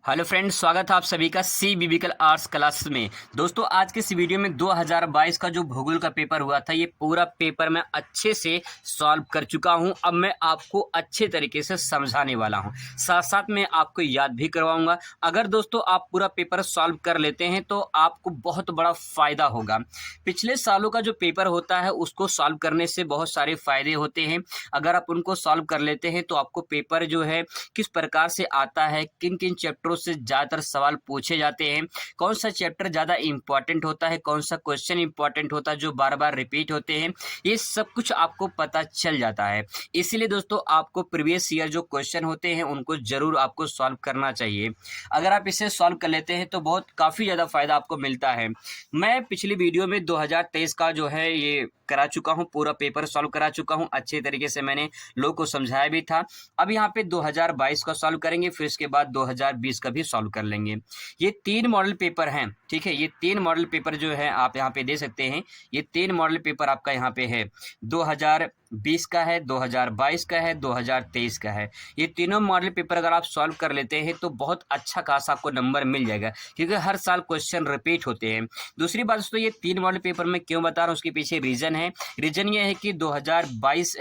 Hello friends, स्वागत है आप सभी का सी बिबिकल आर्ट्स क्लासेस में। दोस्तों, आज के इस वीडियो में 2022 का जो भूगोल का पेपर हुआ था, ये पूरा पेपर मैं अच्छे से सॉल्व कर चुका हूं। अब मैं आपको अच्छे तरीके से समझाने वाला हूं, साथ साथ मैं आपको याद भी करवाऊंगा। अगर दोस्तों आप पूरा पेपर सॉल्व कर लेते हैं तो आपको बहुत बड़ा फायदा होगा। पिछले सालों का जो पेपर होता है उसको सॉल्व करने से बहुत सारे फायदे होते हैं। अगर आप उनको सॉल्व कर लेते हैं तो आपको पेपर जो है किस प्रकार से आता है, किन किन चैप्टरों से ज्यादातर सवाल पूछे जाते हैं, कौन सा चैप्टर ज्यादा इंपॉर्टेंट होता है, कौन सा क्वेश्चन इंपॉर्टेंट होता है जो बार बार रिपीट होते हैं, ये सब कुछ आपको पता चल जाता है। इसीलिए दोस्तों आपको प्रीवियस ईयर जो क्वेश्चन होते हैं उनको जरूर आपको सॉल्व करना चाहिए। अगर आप इसे सॉल्व कर लेते हैं तो बहुत काफी ज्यादा फायदा आपको मिलता है। मैं पिछली वीडियो में 2023 का जो है ये करा चुका हूँ, पूरा पेपर सॉल्व करा चुका हूँ, अच्छे तरीके से मैंने लोगों को समझाया भी था। अब यहाँ पे 2022 का सॉल्व करेंगे, फिर इसके बाद 2020 का भी सॉल्व कर लेंगे। ये 3 मॉडल पेपर हैं, ठीक है। ये 3 मॉडल पेपर जो है आप यहाँ पे दे सकते हैं। ये 3 मॉडल पेपर आपका यहाँ पे है, 2020 का है, 2022 का है, 2023 का है। ये तीनों मॉडल पेपर अगर आप सॉल्व कर लेते हैं तो बहुत अच्छा खासा आपको नंबर मिल जाएगा, क्योंकि हर साल क्वेश्चन रिपीट होते हैं। दूसरी बात दोस्तों, ये 3 मॉडल पेपर मैं क्यों बता रहा हूँ उसके पीछे रीजन है। रीजन ये है कि 2020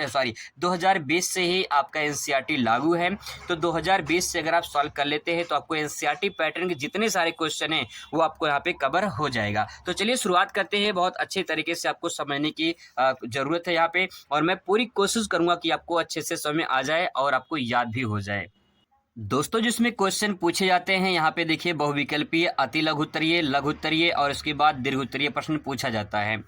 से ही आपका एनसीईआरटी लागू है। तो 2020 से अगर आप सॉल्व कर लेते हैं तो आपको एनसीईआरटी पैटर्न के जितने सारे क्वेश्चन हैं वो आपको यहाँ पे कवर हो जाएगा। तो चलिए शुरुआत करते हैं। बहुत अच्छे तरीके से आपको समझने की जरूरत है यहाँ पे, और मैं पूरी कोशिश करूंगा कि आपको अच्छे से समझ में आ जाए और आपको याद भी हो जाए। दोस्तों, जिसमें क्वेश्चन पूछे जाते हैं यहाँ पे देखिए, बहुविकल्पीय, अति लघु उत्तरीय, लघु उत्तरीय और इसके बाद दीर्घ उत्तरीय प्रश्न पूछा जाता है।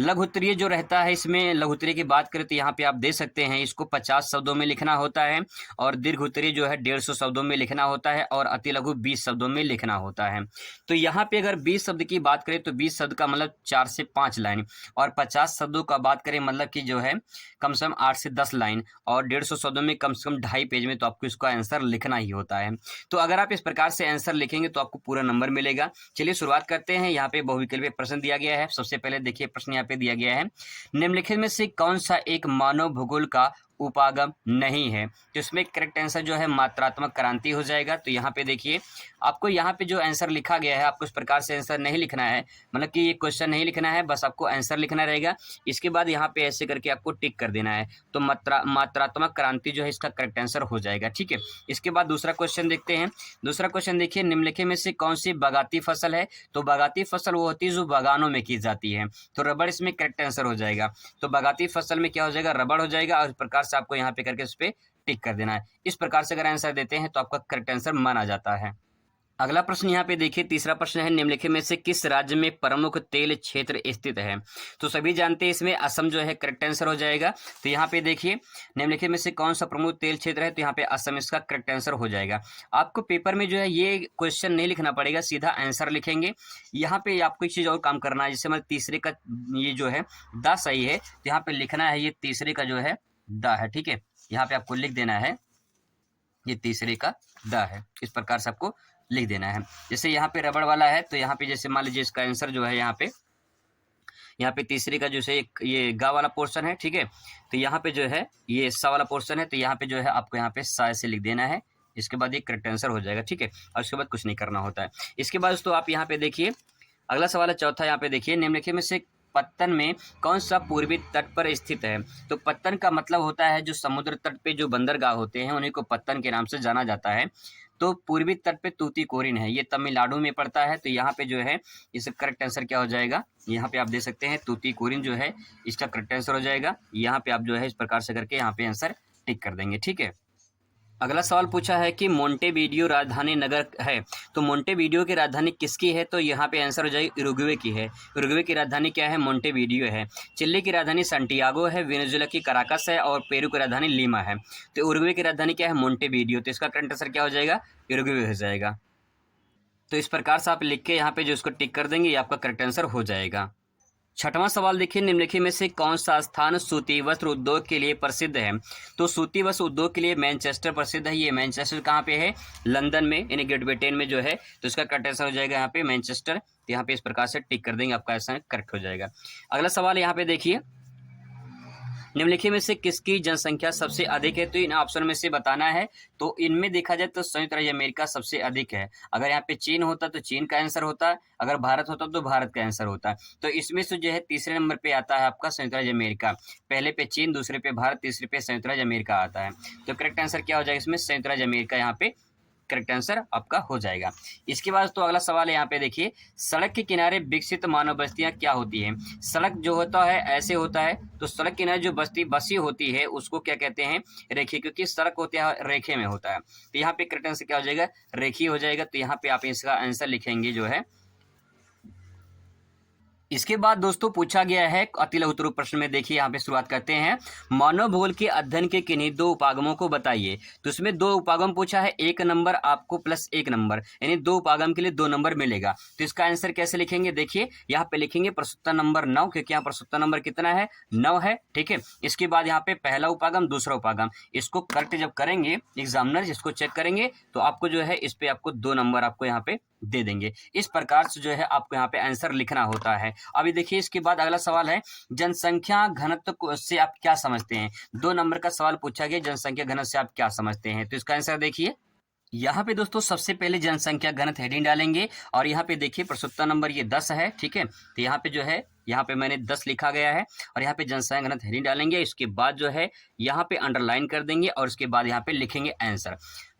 लघु उत्तरीय जो रहता है, इसमें लघु उत्तरीय की बात करें तो यहाँ पे आप दे सकते हैं इसको 50 शब्दों में लिखना होता है, और दीर्घ उत्तरीय जो है 150 शब्दों में लिखना होता है, और अति लघु 20 शब्दों में लिखना होता है। तो यहाँ पे अगर 20 शब्द की बात करें तो 20 शब्द का मतलब 4 से 5 लाइन, और 50 शब्दों का बात करें मतलब कि जो है कम से कम 8 से 10 लाइन, और 150 शब्दों में कम से कम 2.5 पेज में तो आपको इसका आंसर लिखना ही होता है। तो अगर आप इस प्रकार से आंसर लिखेंगे तो आपको पूरा नंबर मिलेगा। चलिए शुरुआत करते हैं। यहाँ पे बहुविकल्पीय प्रश्न दिया गया है। सबसे पहले देखिए प्रश्न यहाँ पे दिया गया है, निम्नलिखित में से कौन सा एक मानव भूगोल का उपागम नहीं है। तो इसमें करेक्ट आंसर जो है मात्रात्मक क्रांति हो जाएगा। तो यहाँ पे देखिए, आपको यहाँ पे जो आंसर लिखा गया है आपको इस प्रकार से आंसर नहीं लिखना है, मतलब कि ये क्वेश्चन नहीं लिखना है, बस आपको आंसर लिखना रहेगा। इसके बाद यहाँ पे ऐसे करके आपको टिक कर देना है। तो मात्रात्मक क्रांति जो है इसका करेक्ट आंसर हो जाएगा, ठीक है। इसके बाद दूसरा क्वेश्चन देखते हैं। दूसरा क्वेश्चन देखिए, निम्नलिखित में से कौन सी बागाती फसल है। तो बागाती फसल वो होती है जो बागानों में की जाती है। तो रबड़ इसमें करेक्ट आंसर हो जाएगा। तो बागाती फसल में क्या हो जाएगा, रबड़ हो जाएगा, और इस प्रकार से आपको यहाँ पे करके इस पे टिक कर देना है। इस प्रकार से अगर आंसर देते हैं तो आपका करेक्ट आंसर माना जाता है। अगला प्रश्न यहाँ पे देखिए, तीसरा प्रश्न है, निम्नलिखित में से किस राज्य में प्रमुख तेल क्षेत्र स्थित है। तो सभी जानते हैं इसमें असम जो है करेक्ट आंसर हो जाएगा। तो यहाँ पे देखिए, निम्नलिखित में से कौन सा प्रमुख तेल क्षेत्र है, तो यहाँ पे असम इसका करेक्ट आंसर हो जाएगा। आपको पेपर में जो है ये क्वेश्चन नहीं लिखना पड़ेगा, सीधा आंसर लिखेंगे। यहाँ पे आपको एक चीज और काम करना है, जैसे मतलब तीसरे का ये जो है द सही है, तो यहाँ पे लिखना है ये तीसरे का जो है द है, ठीक है। यहाँ पे आपको लिख देना है ये तीसरे का द है, इस प्रकार से आपको लिख देना है। जैसे यहाँ पे रबड़ वाला है तो यहाँ पे जैसे मान लीजिए इसका आंसर जो है यहाँ पे तीसरे का जो है ये गा वाला पोर्शन है, ठीक है। तो यहाँ पे जो है ये सा वाला पोर्शन है, तो यहाँ पे जो है आपको यहाँ पे सा से लिख देना है। इसके बाद ये करेक्ट आंसर हो जाएगा, ठीक है। और उसके बाद कुछ नहीं करना होता है। इसके बाद दोस्तों आप यहाँ पे देखिए, अगला सवाल है चौथा। यहाँ पे देखिए, निम्नलिखित में से पत्तन में कौन सा पूर्वी तट पर स्थित है। तो पत्तन का मतलब होता है जो समुद्र तट पे जो बंदरगाह होते हैं उन्हीं को पत्तन के नाम से जाना जाता है। तो पूर्वी तट पे तूतीकोरिन है, ये तमिलनाडु में पड़ता है। तो यहाँ पे जो है इसका करेक्ट आंसर क्या हो जाएगा, यहाँ पे आप दे सकते हैं तूतीकोरिन जो है इसका करेक्ट आंसर हो जाएगा। यहाँ पे आप जो है इस प्रकार से करके यहाँ पे आंसर टिक कर देंगे, ठीक है। अगला सवाल पूछा है कि मोंटेवीडियो राजधानी नगर है। तो मोंटेवीडियो की राजधानी किसकी है। तो यहाँ पे आंसर हो जाएगी उरुग्वे की है। उरुग्वे की राजधानी क्या है, मोंटेवीडियो है। चिली की राजधानी सैंटियागो है, वेनेजुएला की कराकस है, और पेरू की राजधानी लीमा है। तो उरुग्वे की राजधानी क्या है, मोंटेवीडियो। तो इसका करेक्ट आंसर क्या हो जाएगा, उरुग्वे हो जाएगा। तो इस प्रकार से आप लिख के यहाँ पे जो इसको टिक कर देंगे ये आपका करेक्ट आंसर हो जाएगा। छठवां सवाल देखिए, निम्नलिखित में से कौन सा स्थान सूती वस्त्र उद्योग के लिए प्रसिद्ध है। तो सूती वस्त्र उद्योग के लिए मैनचेस्टर प्रसिद्ध है। ये मैनचेस्टर कहाँ पे है, लंदन में, यानी ग्रेट ब्रिटेन में जो है। तो इसका करेक्ट आंसर हो जाएगा यहाँ पे मैनचेस्टर। तो यहाँ पे इस प्रकार से टिक कर देंगे, आपका आंसर करेक्ट हो जाएगा। अगला सवाल यहाँ पे देखिए, निम्नलिखित में से किसकी जनसंख्या सबसे अधिक है? तो इन ऑप्शन में से बताना है। तो इनमें देखा जाए तो संयुक्त राज्य अमेरिका सबसे अधिक है। अगर यहाँ पे चीन होता तो चीन का आंसर होता, अगर भारत होता तो भारत का आंसर होता। तो इसमें से जो है तीसरे नंबर पे आता है आपका संयुक्त राज्य अमेरिका। पहले पे चीन, दूसरे पे भारत, तीसरे पे संयुक्त राज्य अमेरिका आता है। तो करेक्ट आंसर क्या हो जाएगा इसमें? संयुक्त राज्य अमेरिका यहाँ पे करेक्ट आंसर आपका हो जाएगा। इसके बाद तो अगला सवाल है, यहाँ पे देखिए, सड़क के किनारे विकसित मानव बस्तियां क्या होती हैं? सड़क जो होता है ऐसे होता है, तो सड़क किनारे जो बस्ती बसी होती है उसको क्या कहते हैं? रेखी, क्योंकि सड़क होता है रेखे में होता है। तो यहाँ पे करेक्ट आंसर क्या हो जाएगा? रेखी हो जाएगा। तो यहाँ पे आप इसका आंसर लिखेंगे जो है। इसके बाद दोस्तों पूछा गया है अति लघु उत्तरीय प्रश्न में, देखिए यहाँ पे शुरुआत करते हैं। मानव भूगोल के अध्ययन के किन्हीं दो उपागमों को बताइए। तो इसमें दो उपागम पूछा है, 1 नंबर आपको प्लस 1 नंबर, यानी दो उपागम के लिए 2 नंबर मिलेगा। तो इसका आंसर कैसे लिखेंगे? देखिए यहाँ पे लिखेंगे प्रश्नोत्तर नंबर 9, क्योंकि यहाँ प्रश्नोत्तर नंबर कितना है? 9 है, ठीक है। इसके बाद यहाँ पे पहला उपागम, दूसरा उपागम, इसको करेक्ट जब करेंगे एग्जामिनर इसको चेक करेंगे तो आपको जो है इस पे आपको 2 नंबर आपको यहाँ पे दे देंगे। इस प्रकार से जो है आपको यहाँ पे आंसर लिखना होता है। अभी देखिए इसके बाद अगला सवाल है, जनसंख्या घनत्व से आप क्या समझते हैं? 2 नंबर का सवाल पूछा गया, जनसंख्या घनत्व से आप क्या समझते हैं? तो इसका आंसर देखिए यहाँ पे दोस्तों सबसे पहले जनसंख्या घनत्व हेडिंग डालेंगे और यहाँ पे देखिए प्रश्नोत्तर नंबर ये 10 है, ठीक है। तो यहाँ पे जो है यहाँ पे मैंने 10 लिखा गया है और यहाँ पे जनसंख्या घनत्व हेडिंग डालेंगे। इसके बाद जो है यहाँ पे अंडरलाइन कर देंगे और उसके बाद यहाँ पे लिखेंगे आंसर।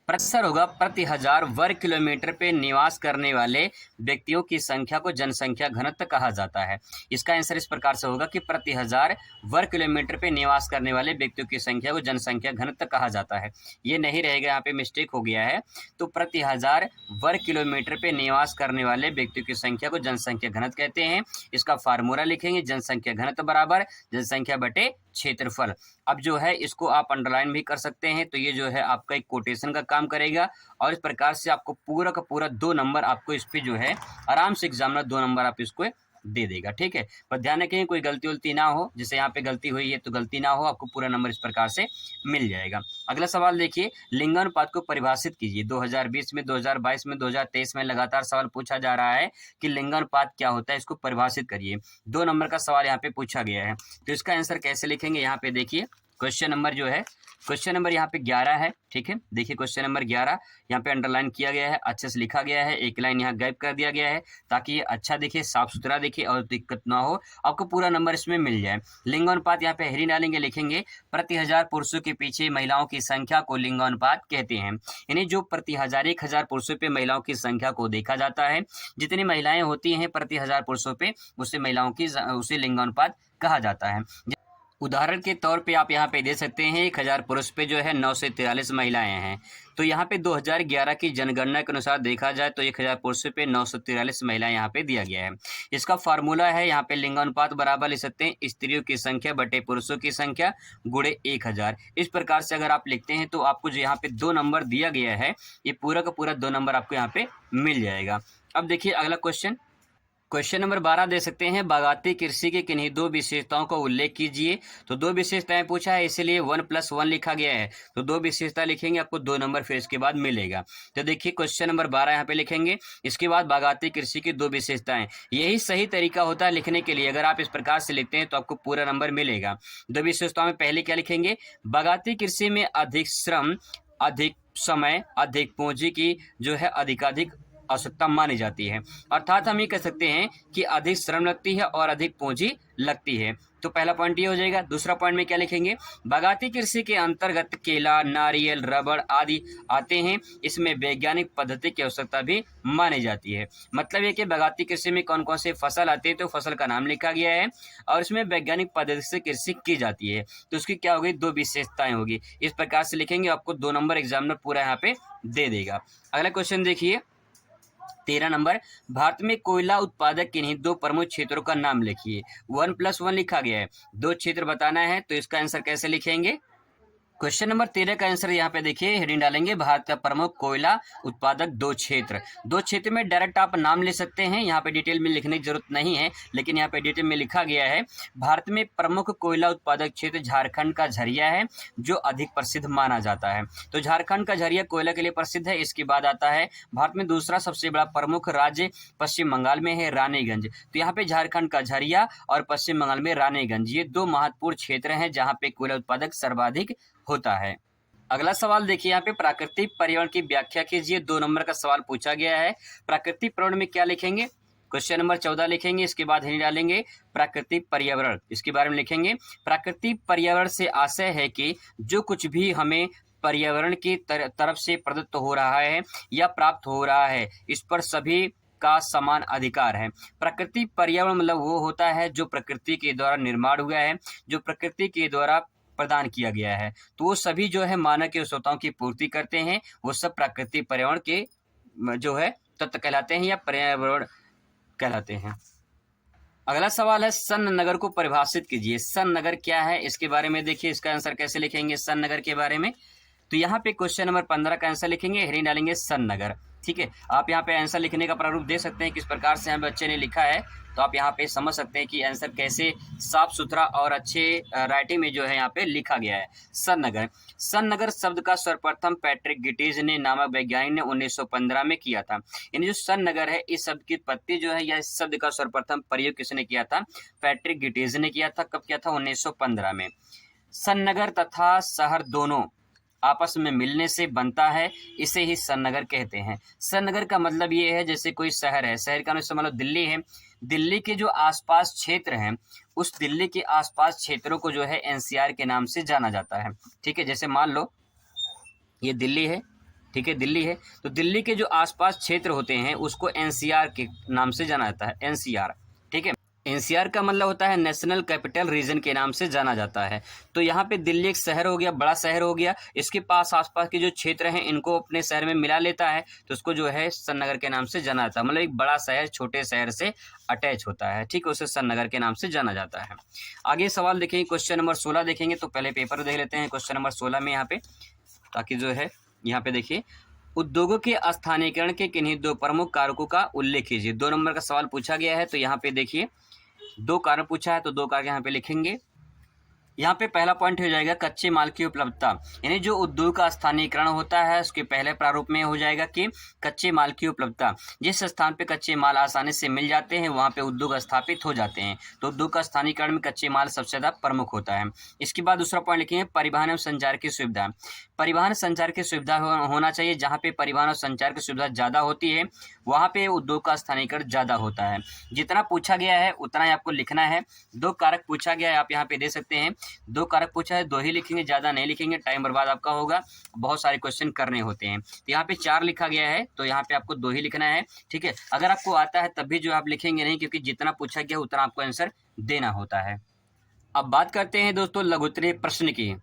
प्रतिशत होगा प्रति 1000 वर्ग किलोमीटर पे निवास करने वाले व्यक्तियों की संख्या को जनसंख्या घनत्व कहा जाता है। इसका आंसर इस प्रकार से होगा कि प्रति 1000 वर्ग किलोमीटर पे निवास करने वाले व्यक्तियों की संख्या को जनसंख्या घनत्व कहा जाता है। ये नहीं रहेगा, यहाँ पे मिस्टेक हो गया है। तो प्रति 1000 वर्ग किलोमीटर पे निवास करने वाले व्यक्तियों की संख्या को जनसंख्या घनत्व कहते हैं। इसका फार्मूला लिखेंगे, जनसंख्या घनत्व बराबर जनसंख्या बटे क्षेत्रफल। अब जो है इसको आप अंडरलाइन भी कर सकते हैं, तो ये जो है आपका एक कोटेशन का काम करेगा और इस प्रकार से आपको पूरा का पूरा 2 नंबर आपको इस पे जो है आराम से एग्जामिनर 2 नंबर आप इसको दे देगा, ठीक है। पर ध्यान रखें कोई गलती उलती ना हो, जैसे यहाँ पे गलती हुई है तो गलती ना हो, आपको पूरा नंबर इस प्रकार से मिल जाएगा। अगला सवाल देखिए, लिंगानुपात को परिभाषित कीजिए। 2020 में, 2022 में, 2023 में लगातार सवाल पूछा जा रहा है कि लिंगानुपात क्या होता है, इसको परिभाषित करिए। 2 नंबर का सवाल यहाँ पे पूछा गया है, तो इसका आंसर कैसे लिखेंगे? यहाँ पे देखिए क्वेश्चन नंबर जो है, क्वेश्चन नंबर यहाँ पे 11 है, ठीक है। देखिए क्वेश्चन नंबर 11 यहाँ पे अंडरलाइन किया गया है, अच्छे से लिखा गया है, एक लाइन यहाँ गैप कर दिया गया है ताकि ये अच्छा दिखे, साफ सुथरा दिखे और दिक्कत ना हो, आपको पूरा नंबर इसमें मिल जाए। लिंगानुपात यहाँ पे हेडिंग डालेंगे, लिखेंगे प्रति 1000 पुरुषों के पीछे महिलाओं की संख्या को लिंगानुपात कहते हैं। यानी जो प्रति 1000 पुरुषों पे महिलाओं की संख्या को देखा जाता है, जितनी महिलाएं होती हैं प्रति 1000 पुरुषों पे, उससे महिलाओं की उसे लिंगानुपात कहा जाता है। उदाहरण के तौर पे आप यहाँ पे दे सकते हैं 1000 पुरुष पे जो है 943 महिलाएं हैं। तो यहाँ पे 2011 की जनगणना के अनुसार देखा जाए तो 1000 पुरुषों पे 943 महिलाएं यहाँ पे दिया गया है। इसका फार्मूला है यहाँ पे लिंगानुपात बराबर लिख सकते हैं स्त्रियों की संख्या बटे पुरुषों की संख्या गुणे 1000। इस प्रकार से अगर आप लिखते हैं तो आपको जो यहाँ पे 2 नंबर दिया गया है, ये पूरा का पूरा 2 नंबर आपको यहाँ पे मिल जाएगा। अब देखिए अगला क्वेश्चन नंबर 12 दे सकते हैं, बागायती कृषि के किन्हीं 2 विशेषताओं का उल्लेख कीजिए। तो 2 विशेषताएं पूछा है, इसलिए 1+1 लिखा गया है। तो 2 विशेषता लिखेंगे, आपको 2 नंबर फिर इसके बाद मिलेगा। तो देखिए क्वेश्चन नंबर 12 यहाँ पे लिखेंगे, इसके बाद बागायती कृषि की 2 विशेषताएं। यही सही तरीका होता है लिखने के लिए। अगर आप इस प्रकार से लिखते हैं तो आपको पूरा नंबर मिलेगा। 2 विशेषताओं में पहले क्या लिखेंगे? बागायती कृषि में अधिक श्रम, अधिक समय, अधिक पूंजी की जो है अधिकाधिक आवश्यकता मानी जाती है। अर्थात हम ये कह सकते हैं कि अधिक श्रम लगती है और अधिक पूंजी लगती है। तो पहला पॉइंट ये हो जाएगा। दूसरा पॉइंट में क्या लिखेंगे? बागायती कृषि के अंतर्गत केला, नारियल, रबड़ आदि आते हैं। इसमें वैज्ञानिक पद्धति की आवश्यकता भी मानी जाती है। मतलब ये कि बागायती कृषि में कौन कौन से फसल आते हैं, तो फसल का नाम लिखा गया है और इसमें वैज्ञानिक पद्धति से कृषि की जाती है। तो उसकी क्या होगी? 2 विशेषताएं होगी। इस प्रकार से लिखेंगे, आपको 2 नंबर एग्जामिनर पूरा यहाँ पे दे देगा। अगला क्वेश्चन देखिए 13 नंबर, भारत में कोयला उत्पादक किन्हीं 2 प्रमुख क्षेत्रों का नाम लिखिए। 1+1 लिखा गया है, 2 क्षेत्र बताना है। तो इसका आंसर कैसे लिखेंगे? क्वेश्चन नंबर 13 का आंसर यहाँ पे देखिए, हेडिंग डालेंगे भारत का प्रमुख कोयला उत्पादक दो क्षेत्र में डायरेक्ट आप नाम ले सकते हैं, यहाँ पे डिटेल में लिखने की जरूरत नहीं है, लेकिन यहाँ पे डिटेल में लिखा गया है भारत में प्रमुख कोयला उत्पादक क्षेत्र झारखंड का झरिया है जो अधिक प्रसिद्ध माना जाता है। तो झारखंड का झरिया कोयला के लिए प्रसिद्ध है। इसके बाद आता है भारत में दूसरा सबसे बड़ा प्रमुख राज्य पश्चिम बंगाल में है रानीगंज। तो यहाँ पे झारखंड का झरिया और पश्चिम बंगाल में रानीगंज, ये दो महत्वपूर्ण क्षेत्र हैं जहाँ पे कोयला उत्पादक सर्वाधिक होता है। अगला सवाल देखिए, यहाँ पे प्राकृतिक पर्यावरण की व्याख्या कीजिए। 2 नंबर का सवाल पूछा गया है। प्राकृतिक पर्यावरण में क्या लिखेंगे? क्वेश्चन नंबर 14 लिखेंगे, इसके बाद हिंदी डालेंगे प्राकृतिक पर्यावरण, इसके बारे में लिखेंगे। प्राकृतिक पर्यावरण से आशय है कि जो कुछ भी हमें पर्यावरण की तरफ से प्रदत्त हो रहा है या प्राप्त हो रहा है, इस पर सभी का समान अधिकार है। प्राकृतिक पर्यावरण मतलब वो होता है जो प्रकृति के द्वारा निर्माण हुआ है, जो प्रकृति के द्वारा प्रदान किया गया है। तो वो सभी जो है मानव की आवश्यकताओं की पूर्ति करते हैं, वो सब प्राकृतिक पर्यावरण के जो है तत्व कहलाते हैं या पर्यावरण कहलाते हैं। अगला सवाल है, सन नगर को परिभाषित कीजिए। सन नगर क्या है, इसके बारे में देखिए, इसका आंसर कैसे लिखेंगे सन नगर के बारे में। तो यहाँ पे क्वेश्चन नंबर 15 का आंसर लिखेंगे, हेडिंग डालेंगे सन नगर। ठीक है, आप यहाँ पे आंसर लिखने का प्रारूप दे सकते हैं किस प्रकार से हम बच्चे ने लिखा है, तो आप यहाँ पे समझ सकते हैं कि आंसर कैसे साफ सुथरा और अच्छे राइटिंग में जो है यहाँ पे लिखा गया है। सन नगर, सन नगर शब्द का सर्वप्रथम पैट्रिक गिटीज ने नामक वैज्ञानिक ने 1915 में किया था। यानी जो सन नगर है, इस शब्द की उत्पत्ति जो है या इस शब्द का सर्वप्रथम प्रयोग किसने किया था? पैट्रिक गिटीज ने किया था। कब किया था? 1915 में। सन नगर तथा शहर दोनों आपस में मिलने से बनता है, इसे ही सन नगर कहते हैं। सन नगर का मतलब ये है जैसे कोई शहर है, शहर का मतलब दिल्ली है, दिल्ली के जो आसपास क्षेत्र हैं, उस दिल्ली के आसपास क्षेत्रों को जो है एनसीआर के नाम से जाना जाता है। ठीक है, जैसे मान लो ये दिल्ली है, ठीक है, दिल्ली है, तो दिल्ली के जो आसपास क्षेत्र होते हैं उसको एनसीआर के नाम से जाना जाता है, एनसीआर। ठीक है, एनसीआर का मतलब होता है नेशनल कैपिटल रीजन के नाम से जाना जाता है। तो यहाँ पे दिल्ली एक शहर हो गया, बड़ा शहर हो गया, इसके पास आसपास के जो क्षेत्र हैं इनको अपने शहर में मिला लेता है, तो उसको जो है सन नगर के नाम से जाना जाता है। मतलब एक बड़ा शहर छोटे शहर से अटैच होता है, ठीक है, उसे सन नगर के नाम से जाना जाता है। आगे सवाल देखेंगे, क्वेश्चन नंबर 16 देखेंगे। तो पहले पेपर देख लेते हैं क्वेश्चन नंबर 16 में यहाँ पे, ताकि जो है यहाँ पे देखिए, उद्योगों के स्थानीयकरण के किन्हीं दो प्रमुख कारकों का उल्लेख कीजिए। 2 नंबर का सवाल पूछा गया है। तो यहाँ पे देखिए 2 कारक पूछा है, तो 2 कारक यहाँ पे लिखेंगे। यहाँ पे पहला पॉइंट हो जाएगा कच्चे माल की उपलब्धता, यानी जो उद्योग का स्थानीयकरण होता है उसके पहले प्रारूप में हो जाएगा कि कच्चे माल की उपलब्धता। जिस स्थान पे कच्चे माल आसानी से मिल जाते हैं वहाँ पे उद्योग स्थापित हो जाते हैं, तो उद्योग का स्थानीयकरण में कच्चे माल सबसे ज़्यादा प्रमुख होता है। इसके बाद दूसरा पॉइंट लिखेंगे परिवहन एवं संचार की सुविधा। परिवहन संचार की सुविधा होना चाहिए। जहाँ पे परिवहन और संचार की सुविधा ज़्यादा होती है वहाँ पे उद्योग का स्थानीयकरण ज़्यादा होता है। जितना पूछा गया है उतना ही आपको लिखना है। 2 कारक पूछा गया है, आप यहाँ पे दे सकते हैं। 2 कारक पूछा है, 2 ही लिखेंगे, ज़्यादा नहीं लिखेंगे, टाइम बर्बाद आपका होगा, बहुत सारे क्वेश्चन करने होते हैं। तो यहाँ पे 4 लिखा गया है, तो यहाँ पे आपको 2 ही लिखना है। ठीक है, अगर आपको आता है तब भी जो आप लिखेंगे नहीं, क्योंकि जितना पूछा गया उतना आपको आंसर देना होता है। अब बात करते हैं दोस्तों लघुत्तरीय प्रश्न की।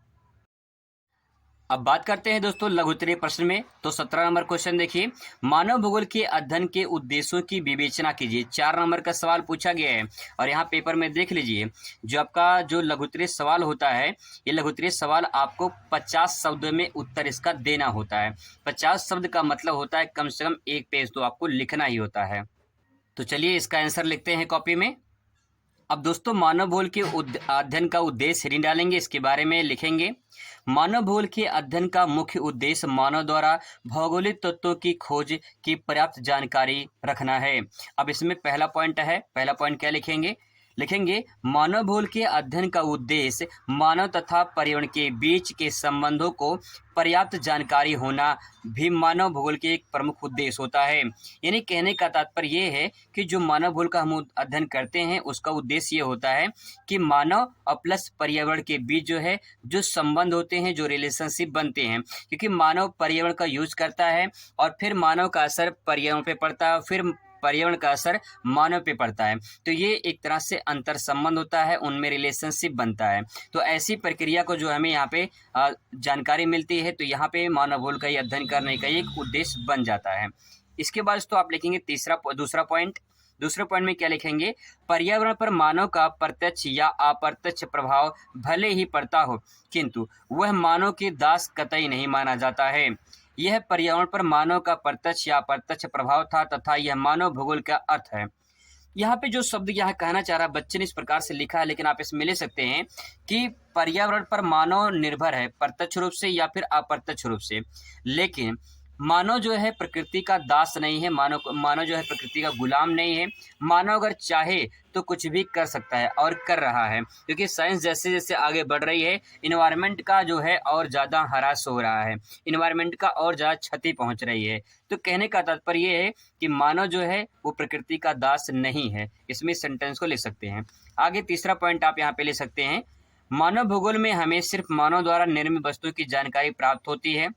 लघुत्तरीय प्रश्न में। तो 17 नंबर क्वेश्चन देखिए, मानव भूगोल के अध्ययन के उद्देश्यों की विवेचना कीजिए। 4 नंबर का सवाल पूछा गया है और यहाँ पेपर में देख लीजिए, जो आपका जो लघुत्तरीय सवाल होता है, ये लघुत्तरीय सवाल आपको 50 शब्दों में उत्तर इसका देना होता है। 50 शब्द का मतलब होता है कम से कम 1 पेज तो आपको लिखना ही होता है। तो चलिए इसका आंसर लिखते हैं कॉपी में। अब दोस्तों मानव भूगोल के अध्ययन का उद्देश्य हेडिंग डालेंगे, इसके बारे में लिखेंगे। मानव भूगोल के अध्ययन का मुख्य उद्देश्य मानव द्वारा भौगोलिक तत्वों की खोज की पर्याप्त जानकारी रखना है। अब इसमें पहला पॉइंट है, पहला पॉइंट क्या लिखेंगे? मानव भूगोल के अध्ययन का उद्देश्य मानव तथा पर्यावरण के बीच के संबंधों को पर्याप्त जानकारी होना भी मानव भूगोल के एक प्रमुख उद्देश्य होता है। यानी कहने का तात्पर्य ये है कि जो मानव भूगोल का हम अध्ययन करते हैं उसका उद्देश्य ये होता है कि मानव और प्लस पर्यावरण के बीच जो है जो संबंध होते हैं, जो रिलेशनशिप बनते हैं, क्योंकि मानव पर्यावरण का यूज करता है और फिर मानव का असर पर्यावरण पे पड़ता है, फिर पर्यावरण का असर मानव पे पड़ता है। तो ये एक तरह से अंतर संबंध होता है, उनमें रिलेशनशिप बनता है। तो ऐसी प्रक्रिया को जो हमें यहाँ पे जानकारी मिलती है, तो यहाँ पे मानव भूगोल का अध्ययन करने का एक उद्देश्य बन जाता है। इसके बाद तो आप लिखेंगे दूसरा पॉइंट, दूसरे पॉइंट में क्या लिखेंगे, पर्यावरण पर मानव का प्रत्यक्ष या अप्रत्यक्ष प्रभाव भले ही पड़ता हो किंतु वह मानव के दास कतई नहीं माना जाता है। यह पर्यावरण पर मानव का प्रत्यक्ष या अप्रत्यक्ष प्रभाव था तथा यह मानव भूगोल का अर्थ है। यहाँ पे जो शब्द यहाँ कहना चाह रहा है बच्चे ने इस प्रकार से लिखा है, लेकिन आप इसमें ले सकते हैं कि पर्यावरण पर मानव निर्भर है प्रत्यक्ष रूप से या फिर अप्रत्यक्ष रूप से, लेकिन मानव जो है प्रकृति का दास नहीं है, मानव जो है प्रकृति का गुलाम नहीं है। मानव अगर चाहे तो कुछ भी कर सकता है और कर रहा है, क्योंकि साइंस जैसे जैसे आगे बढ़ रही है इन्वायरमेंट का जो है और ज़्यादा ह्रास हो रहा है, इन्वायरमेंट का और ज़्यादा क्षति पहुंच रही है। तो कहने का तात्पर्य ये है कि मानव जो है वो प्रकृति का दास नहीं है। इसमें सेंटेंस को ले सकते हैं। आगे तीसरा पॉइंट आप यहाँ पे ले सकते हैं, मानव भूगोल में हमें सिर्फ मानव द्वारा निर्मित वस्तुओं की जानकारी प्राप्त होती है।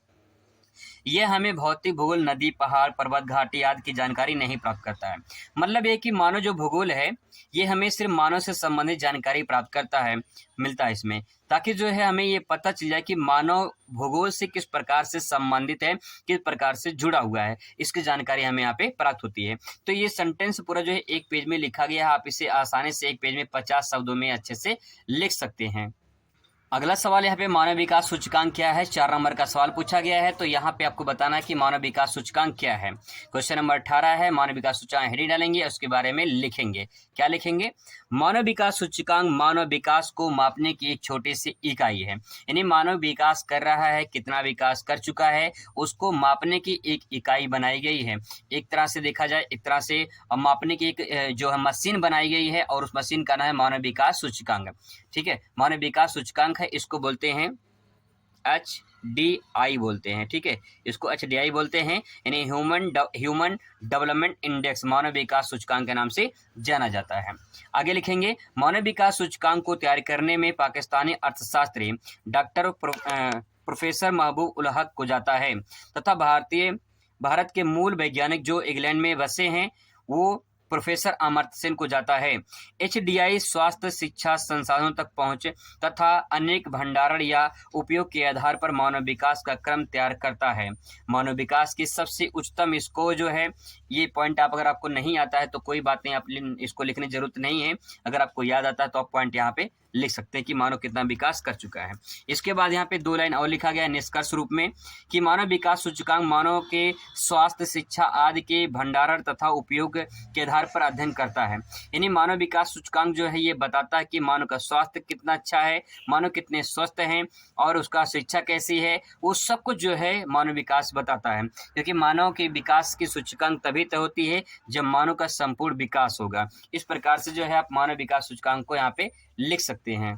यह हमें भौतिक भूगोल नदी, पहाड़, पर्वत, घाटी आदि की जानकारी नहीं प्राप्त करता है। मतलब ये कि मानव जो भूगोल है ये हमें सिर्फ मानव से संबंधित जानकारी प्राप्त करता है, मिलता है इसमें, ताकि जो है हमें ये पता चल जाए कि मानव भूगोल से किस प्रकार से संबंधित है, किस प्रकार से जुड़ा हुआ है, इसकी जानकारी हमें यहाँ पे प्राप्त होती है। तो ये सेंटेंस पूरा जो है एक पेज में लिखा गया है, आप इसे आसानी से एक पेज में 50 शब्दों में अच्छे से लिख सकते हैं। अगला सवाल यहाँ पे मानव विकास सूचकांक क्या है, 4 नंबर का सवाल पूछा गया है। तो यहाँ पे आपको बताना है कि मानव विकास सूचकांक क्या है। क्वेश्चन नंबर 18 है, मानव विकास सूचकांक हेडिंग डालेंगे, उसके बारे में लिखेंगे। क्या लिखेंगे, मानव विकास सूचकांक मानव विकास को मापने की एक छोटी सी इकाई है। यानी मानव विकास कर रहा है, कितना विकास कर चुका है, उसको मापने की एक इकाई बनाई गई है। एक तरह से देखा जाए, एक तरह से मापने की एक जो है मशीन बनाई गई है, और उस मशीन का नाम है मानव विकास सूचकांक। ठीक है, मानव विकास सूचकांक है, इसको बोलते हैं HDI बोलते हैं। ठीक है, इसको HDI बोलते हैं, यानी ह्यूमन डेवलपमेंट इंडेक्स मानव विकास सूचकांक के नाम से जाना जाता है। आगे लिखेंगे, मानव विकास सूचकांक को तैयार करने में पाकिस्तानी अर्थशास्त्री डॉक्टर प्रोफेसर महबूब उल हक को जाता है तथा भारत के मूल वैज्ञानिक जो इंग्लैंड में बसे हैं वो प्रोफेसर अमर्त्य सेन को जाता है। HDI स्वास्थ्य, शिक्षा, संसाधनों तक पहुंच तथा अनेक भंडारण या उपयोग के आधार पर मानव विकास का क्रम तैयार करता है। मानव विकास की सबसे उच्चतम स्कोर जो है, ये पॉइंट अगर आपको नहीं आता है तो कोई बात नहीं, आप इसको लिखने की जरूरत नहीं है। अगर आपको याद आता है तो आप पॉइंट यहाँ पे लिख सकते हैं कि मानव कितना विकास कर चुका है। इसके बाद यहाँ पे 2 लाइन और लिखा गया है निष्कर्ष रूप में कि मानव विकास सूचकांक मानव के स्वास्थ्य, शिक्षा आदि के भंडारण तथा उपयोग के आधार पर अध्ययन करता है। यानी मानव विकास सूचकांक जो है ये बताता है कि मानव का स्वास्थ्य कितना अच्छा है, मानव कितने स्वस्थ हैं और उसका शिक्षा कैसी है, वो सब कुछ जो है मानव विकास बताता है। क्योंकि मानव के विकास की सूचकांक तभी तय होती है जब मानव का संपूर्ण विकास होगा। इस प्रकार से जो है आप मानव विकास सूचकांक को यहाँ पे लिख सकते हैं।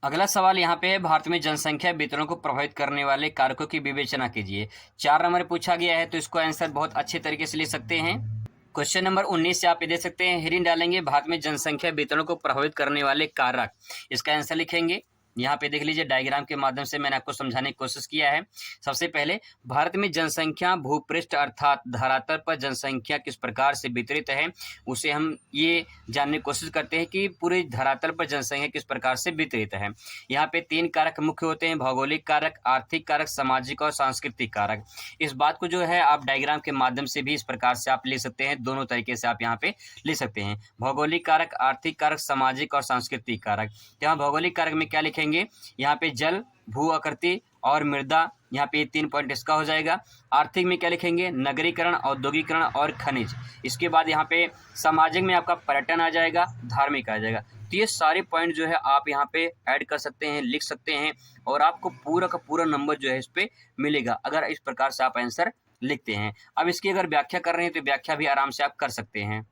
अगला सवाल यहाँ पे है, भारत में जनसंख्या वितरण को प्रभावित करने वाले कारकों की विवेचना कीजिए। 4 नंबर पूछा गया है, तो इसको आंसर बहुत अच्छे तरीके से ले सकते हैं। क्वेश्चन नंबर 19 से आप ये दे सकते हैं, हेडिंग डालेंगे, भारत में जनसंख्या वितरण को प्रभावित करने वाले कारक। इसका आंसर लिखेंगे। यहाँ पे देख लीजिए, डायग्राम के माध्यम से मैंने आपको समझाने की कोशिश किया है। सबसे पहले भारत में जनसंख्या भूपृष्ठ अर्थात धरातल पर जनसंख्या किस प्रकार से वितरित है, उसे हम ये जानने की कोशिश करते हैं कि पूरे धरातल पर जनसंख्या किस प्रकार से वितरित है। यहाँ पे 3 कारक मुख्य होते हैं, भौगोलिक कारक, आर्थिक कारक, सामाजिक और सांस्कृतिक कारक। इस बात को जो है आप डायग्राम के माध्यम से भी इस प्रकार से आप ले सकते हैं, दोनों तरीके से आप यहाँ पे ले सकते हैं। भौगोलिक कारक, आर्थिक कारक, सामाजिक और सांस्कृतिक कारक। यहाँ भौगोलिक कारक में क्या लिखेंगे, यहाँ पे जल, भू आकृति और मृदा, यहाँ पे 3 पॉइंट इसका हो जाएगा। आर्थिक में क्या लिखेंगे, नगरीकरण, औद्योगिकरण और खनिज। इसके बाद यहाँ पे सामाजिक में आपका पर्यटन आ जाएगा, धार्मिक आ जाएगा। तो ये सारे पॉइंट जो है आप यहाँ पे ऐड कर सकते हैं, लिख सकते हैं, और आपको पूरा का पूरा नंबर जो है इस पे मिलेगा अगर इस प्रकार से आप आंसर लिखते हैं। अब इसकी अगर व्याख्या कर रहे हैं तो व्याख्या भी आराम से आप कर सकते हैं।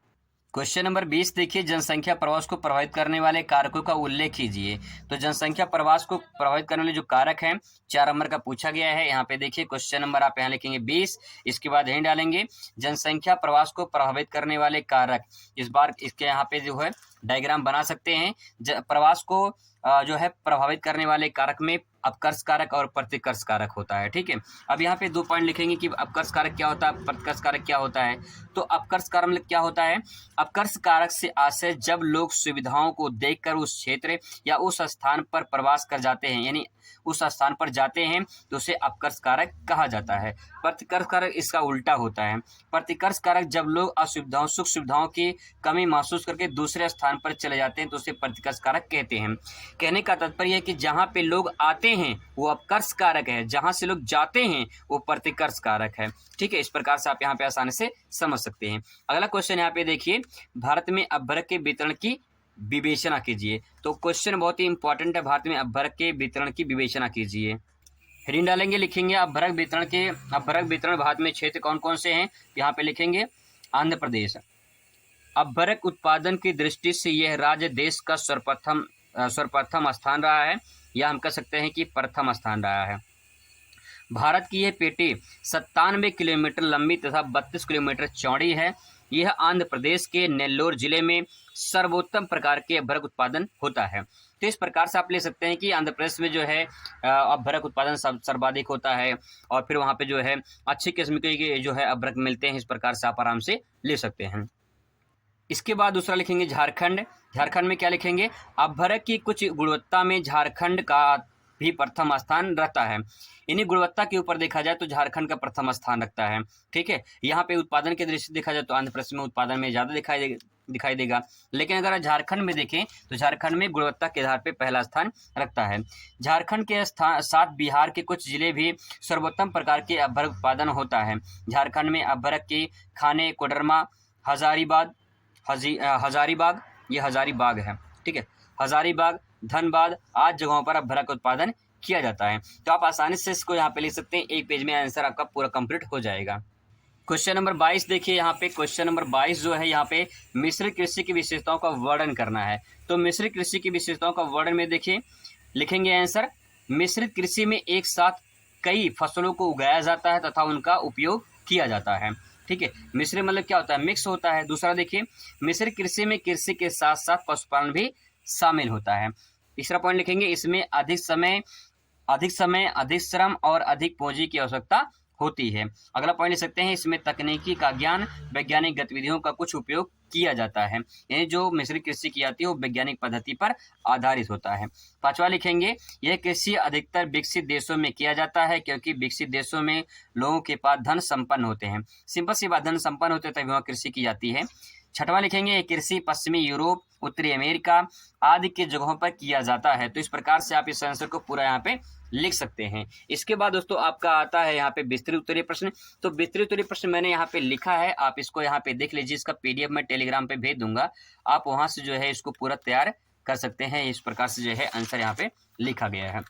क्वेश्चन नंबर 20 देखिए, जनसंख्या प्रवास को प्रभावित करने वाले कारकों का उल्लेख कीजिए। तो जनसंख्या प्रवास को प्रभावित करने वाले जो कारक हैं 4 नंबर का पूछा गया है। यहाँ पे देखिए क्वेश्चन नंबर आप यहाँ लिखेंगे 20, इसके बाद यहीं डालेंगे जनसंख्या प्रवास को प्रभावित करने वाले कारक। इस बार इसके यहाँ पे जो है डायग्राम बना सकते हैं। प्रवास को जो है प्रभावित करने वाले कारक में अपकर्ष कारक और प्रतिकर्ष कारक होता है। ठीक है, अब यहाँ पे 2 पॉइंट लिखेंगे कि अपकर्ष कारक क्या होता है, प्रतिकर्ष कारक क्या होता है। तो अपकर्ष कारक मतलब क्या होता है, अपकर्ष कारक से आशय जब लोग सुविधाओं को देखकर उस क्षेत्र या उस स्थान पर प्रवास कर जाते हैं, यानी उस स्थान पर जाते हैं तो उसे अपकर्ष कारक कहा जाता है। प्रतिकर्ष कारक इसका उल्टा होता है। प्रतिकर्ष कारक जब लोग असुविधाओं सुख सुविधाओं की कमी महसूस करके दूसरे स्थान पर चले जाते हैं तो उसे प्रतिकर्ष कारक कहते हैं। कहने का तात्पर्य है कि जहाँ पे लोग आते हैं वो अपकर्ष कारक है, जहाँ से लोग जाते हैं वो प्रतिकर्ष कारक है। ठीक है, इस प्रकार से आप यहाँ पे आसानी से समझ सकते हैं। अगला क्वेश्चन यहाँ पे देखिए, भारत में अपभ्रक के वितरण की विवेचना कीजिए। तो क्वेश्चन बहुत ही इंपॉर्टेंट है, भारत में अपभ्रक के वितरण की विवेचना कीजिए। हेडिंग डालेंगे, लिखेंगे अपभ्रक वितरण भारत में क्षेत्र कौन कौन से हैं, यहाँ पे लिखेंगे आंध्र प्रदेश। अपभ्रक उत्पादन की दृष्टि से यह राज्य देश का सर्वप्रथम स्थान रहा है, या हम कह सकते हैं कि प्रथम स्थान रहा है। भारत की यह पेटी 97 किलोमीटर लंबी तथा 32 किलोमीटर चौड़ी है। यह आंध्र प्रदेश के नेल्लोर जिले में सर्वोत्तम प्रकार के अपभ्रक उत्पादन होता है। तो इस प्रकार से आप ले सकते हैं कि आंध्र प्रदेश में जो है अपभ्रक उत्पादन सर्वाधिक होता है, और फिर वहाँ पे जो है अच्छी किस्म के जो है अपभ्रक मिलते हैं। इस प्रकार से आप आराम से ले सकते हैं। इसके बाद दूसरा लिखेंगे झारखंड। झारखंड में क्या लिखेंगे, अपभ्रक की कुछ गुणवत्ता में झारखंड का भी प्रथम स्थान रहता है। इन्हीं गुणवत्ता के ऊपर देखा जाए तो झारखंड का प्रथम स्थान रखता है। ठीक है, यहाँ पे उत्पादन के दृष्टि से देखा जाए तो आंध्र प्रदेश में उत्पादन में ज़्यादा दिखाई देगा, लेकिन अगर झारखंड में देखें तो झारखंड में गुणवत्ता के आधार पर पहला स्थान रखता है। झारखंड के साथ बिहार के कुछ जिले भी सर्वोत्तम प्रकार के अपभ्रक उत्पादन होता है। झारखंड में अपभ्रक की खाने कोडरमा, हजारीबाग, ये हजारीबाग है। ठीक है, हजारीबाग, धनबाद आदि जगहों पर अपभ्रक उत्पादन किया जाता है। तो आप आसानी से इसको यहाँ पे लिख सकते हैं, एक पेज में आंसर आपका पूरा कंप्लीट हो जाएगा। क्वेश्चन नंबर 22 देखिए, यहाँ पे क्वेश्चन नंबर 22 जो है, यहाँ पे मिश्रित कृषि की विशेषताओं का वर्णन करना है। तो मिश्रित कृषि की विशेषताओं का वर्णन में देखिए लिखेंगे आंसर, मिश्रित कृषि में एक साथ कई फसलों को उगाया जाता है तथा उनका उपयोग किया जाता है। ठीक है, मिश्रित मतलब क्या होता है, मिक्स होता है। दूसरा देखिए, मिश्रित कृषि में कृषि के साथ साथ पशुपालन भी शामिल होता है। तीसरा पॉइंट लिखेंगे, इसमें अधिक समय, अधिक श्रम और अधिक पूंजी की आवश्यकता होती है। अगला पॉइंट लिख सकते हैं, इसमें तकनीकी का ज्ञान, वैज्ञानिक गतिविधियों का कुछ उपयोग किया जाता है। यानी जो मिश्रित कृषि की जाती है वो वैज्ञानिक पद्धति पर आधारित होता है। पांचवा लिखेंगे, यह कृषि अधिकतर विकसित देशों में किया जाता है, क्योंकि विकसित देशों में लोगों के पास धन संपन्न होते हैं। सिंपल सी बात, धन संपन्न होते हैं तभी वहाँ कृषि की जाती है। छठवां लिखेंगे, ये कृषि पश्चिमी यूरोप, उत्तरी अमेरिका आदि के जगहों पर किया जाता है। तो इस प्रकार से आप इस आंसर को पूरा यहाँ पे लिख सकते हैं। इसके बाद दोस्तों आपका आता है यहाँ पे विस्तृत उत्तरीय प्रश्न। तो विस्तृत उत्तरीय प्रश्न मैंने यहाँ पे लिखा है, आप इसको यहाँ पे देख लीजिए। इसका PDF मैं टेलीग्राम पे भेज दूंगा, आप वहां से जो है इसको पूरा तैयार कर सकते हैं। इस प्रकार से जो है आंसर यहाँ पे लिखा गया है,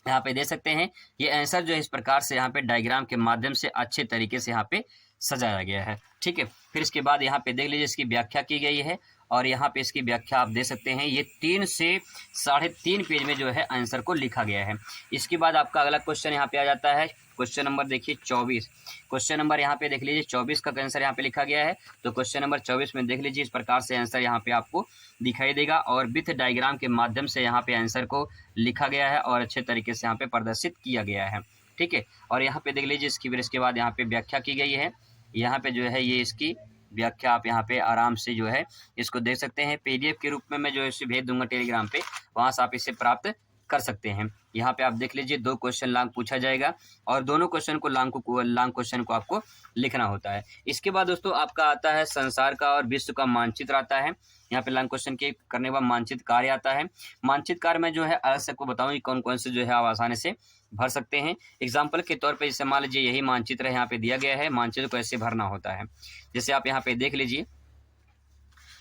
यहाँ पे दे सकते हैं। ये आंसर जो है इस प्रकार से यहाँ पे डायग्राम के माध्यम से अच्छे तरीके से यहाँ पे सजाया गया है। ठीक है, फिर इसके बाद यहाँ पे देख लीजिए इसकी व्याख्या की गई है, और यहाँ पे इसकी व्याख्या आप दे सकते हैं। ये 3 से 3.5 पेज में जो है आंसर को लिखा गया है। इसके बाद आपका अगला क्वेश्चन यहाँ पे आ जाता है, क्वेश्चन नंबर देखिए 24। क्वेश्चन नंबर यहाँ पे देख लीजिए 24 का आंसर यहाँ पे लिखा गया है। तो क्वेश्चन नंबर 24 में देख लीजिए इस प्रकार से आंसर यहाँ पे आपको दिखाई देगा, और विथ डायग्राम के माध्यम से यहाँ पे आंसर को लिखा गया है और अच्छे तरीके से यहाँ पे प्रदर्शित किया गया है। ठीक है, और यहाँ पे देख लीजिए इसके बाद यहाँ पे व्याख्या की गई है। यहाँ पे जो है ये इसकी व्याख्या आप यहाँ पे आराम से जो है इसको देख सकते हैं। PDF के रूप में मैं जो है इसे भेज दूंगा टेलीग्राम पे, वहाँ से आप इसे प्राप्त कर सकते हैं। यहाँ पे आप देख लीजिए 2 क्वेश्चन लॉन्ग पूछा जाएगा, और दोनों क्वेश्चन को लॉन्ग क्वेश्चन को आपको लिखना होता है। इसके बाद दोस्तों आपका आता है संसार का और विश्व का मानचित्र आता है। यहाँ पे लॉन्ग क्वेश्चन के करने के बाद मानचित्र कार्य आता है। मानचित्र कार्य में जो है अलग से आपको बताऊँ कौन कौन से जो है आप आसानी से भर सकते हैं। एग्जाम्पल के तौर पे जैसे मान लीजिए यही मानचित्र यहाँ पे दिया गया है, मानचित्र को ऐसे भरना होता है। जैसे आप यहाँ पे देख लीजिए,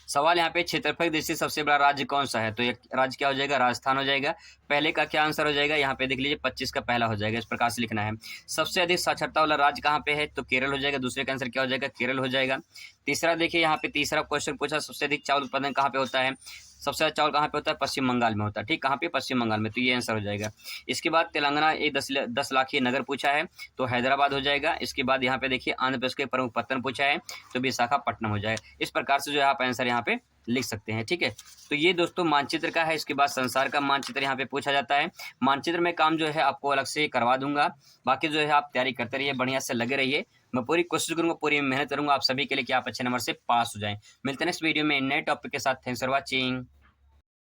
सवाल यहाँ पे क्षेत्रफल दृष्टि से सबसे बड़ा राज्य कौन सा है, तो एक राज्य क्या हो जाएगा, राजस्थान हो जाएगा। पहले का क्या आंसर हो जाएगा, यहाँ पे देख लीजिए 25 का पहला हो जाएगा। इस प्रकार से लिखना है। सबसे अधिक साक्षरता वाला राज्य कहाँ पे है, तो केरल हो जाएगा। दूसरे का आंसर क्या हो जाएगा, केरल हो जाएगा। तीसरा देखिए यहाँ पे तीसरा क्वेश्चन पूछा, सबसे अधिक चावल उत्पादन कहाँ पे होता है, सबसे ज़्यादा चावल कहाँ पे होता है? पश्चिम बंगाल में होता है। ठीक, कहाँ पे? पश्चिम बंगाल में। तो ये आंसर हो जाएगा। इसके बाद तेलंगाना एक 10 लाख ये नगर पूछा है, तो हैदराबाद हो जाएगा। इसके बाद यहाँ पे देखिए आंध्र प्रदेश के प्रमुख पत्तन पूछा है, तो विशाखापट्टनम हो जाएगा। इस प्रकार से जो है आप आंसर यहाँ पे लिख सकते हैं। ठीक है, तो ये दोस्तों मानचित्र का है। इसके बाद संसार का मानचित्र यहाँ पे पूछा जाता है। मानचित्र में काम जो है आपको अलग से करवा दूंगा। बाकी जो है आप तैयारी करते रहिए, बढ़िया से लगे रहिए। मैं पूरी कोशिश करूंगा, पूरी मेहनत करूंगा आप सभी के लिए कि आप अच्छे नंबर से पास हो जाएं। मिलते हैं नेक्स्ट वीडियो में नए टॉपिक के साथ। Thanks for watching.